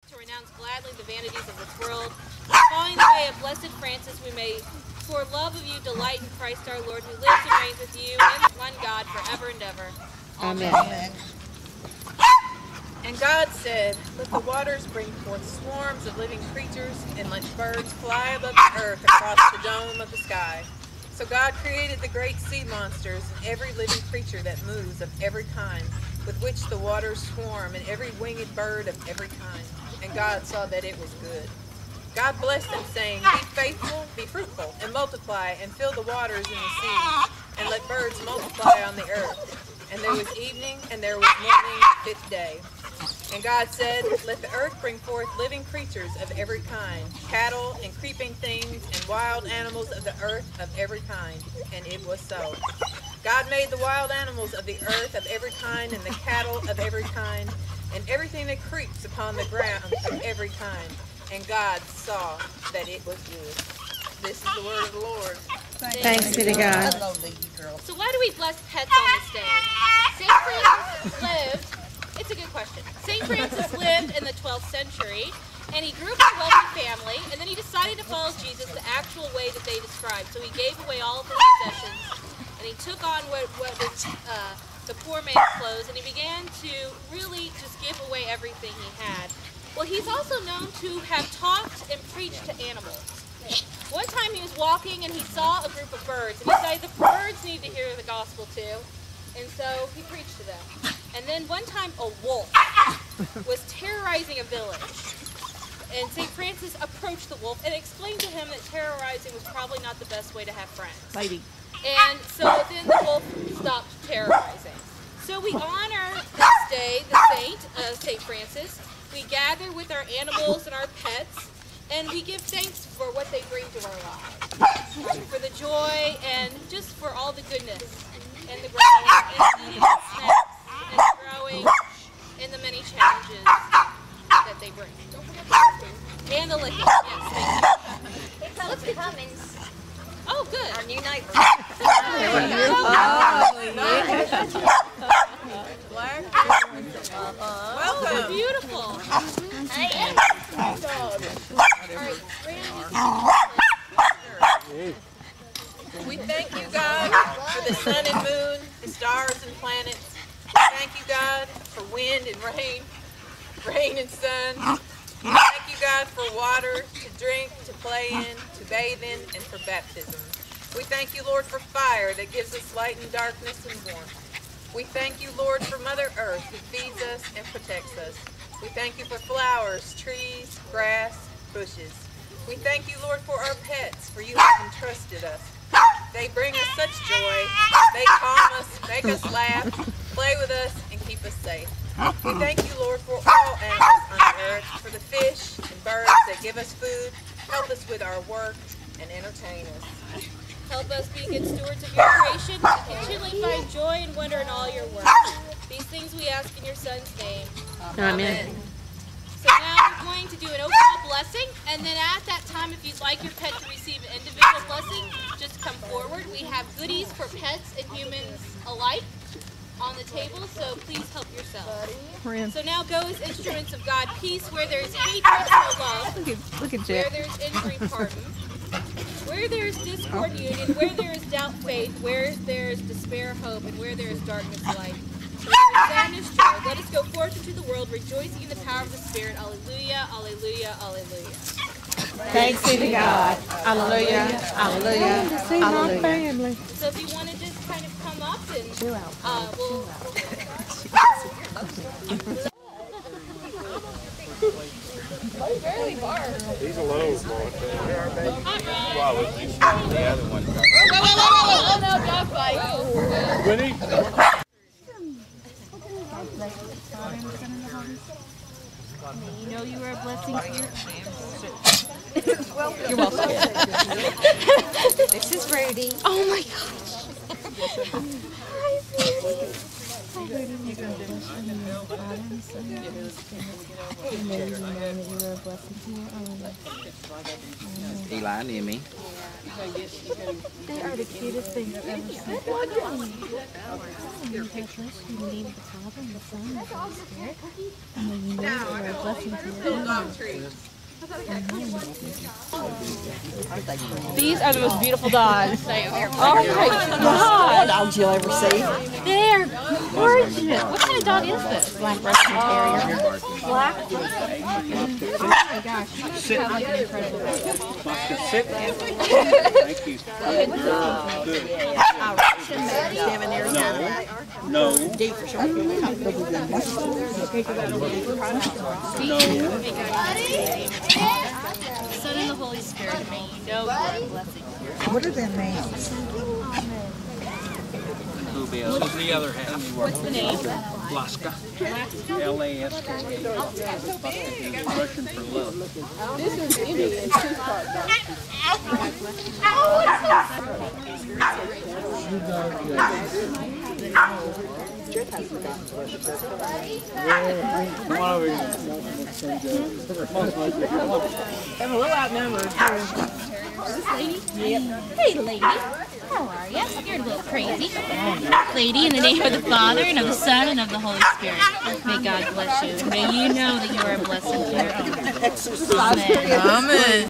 To renounce gladly the vanities of this world, following the way of Blessed Francis, we may, for love of you, delight in Christ our Lord, who lives and reigns with you and one God forever and ever. Amen. Amen. And God said, let the waters bring forth swarms of living creatures, and let birds fly above the earth across the dome of the sky. So God created the great sea monsters and every living creature that moves of every kind, with which the waters swarm, and every winged bird of every kind. And God saw that it was good. God blessed them, saying, be faithful, be fruitful, and multiply, and fill the waters in the sea, and let birds multiply on the earth. And there was evening, and there was morning, the fifth day. And God said, let the earth bring forth living creatures of every kind, cattle and creeping things, and wild animals of the earth of every kind. And it was so. God made the wild animals of the earth of every kind, and the cattle of every kind, and everything that creeps upon the ground of every kind. And God saw that it was good. This is the word of the Lord. Thanks be to God. So why do we bless pets on this day? St. Francis lived, it's a good question. St. Francis lived in the 12th century, and he grew up in a wealthy family, and then he decided to follow Jesus the actual way that they described. So he gave away all of his possessions, and he took on what was the poor man's clothes, and he began to really just give away everything he had. Well, he's also known to have talked and preached to animals. One time he was walking and he saw a group of birds, and he decided the birds need to hear the gospel too, and so he preached to them. And then one time a wolf was terrorizing a village, and St. Francis approached the wolf and explained to him that terrorizing was probably not the best way to have friends. Fighting. And so then the wolf stopped terrorizing. So we honor this day the saint, St. Francis. We gather with our animals and our pets, and we give thanks for what they bring to our lives, for the joy and just for all the goodness and the growing and the snacks and the growing and the many challenges that they bring. And the licking, yes, thank you. Here comes the Cummins. Oh, good. Our new neighbor. Welcome. Beautiful. Hey. We thank you, God, for the sun and moon, the stars and planets. We thank you, God, for wind and rain and sun. We thank you, God, for water to drink, to play in, to bathe in, and for baptism. We thank you, Lord, for fire that gives us light in darkness and warmth. We thank you, Lord, for Mother Earth who feeds us and protects us. We thank you for flowers, trees, grass, bushes. We thank you, Lord, for our pets, for you have entrusted us. They bring us such joy. They calm us, make us laugh, play with us, and keep us safe. We thank you, Lord, for all animals on earth, for the fish and birds that give us food, help us with our work, and entertain us. Help us be good stewards of your creation and continually find joy and wonder in all your work. These things we ask in your Son's name. Amen. So now we're going to do an overall blessing, and then at that time, if you'd like your pet to receive an individual blessing, just come forward. We have goodies for pets and humans alike on the table, so please help yourself. So now go as instruments of God, peace where there is hatred, no love. Look at Where Jeff. there is injury, pardon. Where there is discord, union. Where there is doubt, faith. Where there is despair, hope. And where there is darkness, light. So there is sadness, joy. Let us go forth into the world, rejoicing in the power of the Spirit. Alleluia, alleluia, alleluia. Thanks be to God. Alleluia. Alleluia. Alleluia. So if you want to just kind of come up and He's alone, Lord. The other one. Oh no, dog fight. Winnie? You know you are a blessing to your... You're welcome. This is Rudy. Oh my gosh. Hi, sweetie. Eli near me. They are the cutest things I've ever seen. Pictures, you need the Father and the Son and the Holy Spirit. And then you know that you're a blessing to your family. These are the most beautiful dogs. Oh my All dogs you'll ever see. They're gorgeous. What kind of dog is this? Black Russian Terrier. Black. Oh my gosh. You have like an incredible dog. Sit. Thank you. No. D for short. Son and the Holy Spirit, may you know you are a blessing. What are their names? This is the other half. What's the name? Laska. L-A-S-K. Russian for love. I'm a little outnumbered. Is this lady? Yep. Hey, lady. How are you? You're a little crazy. Lady, in the name of the Father, and of the Son, and of the Holy Spirit. May God bless you. May you know that you are a blessing to your own. Amen. Amen.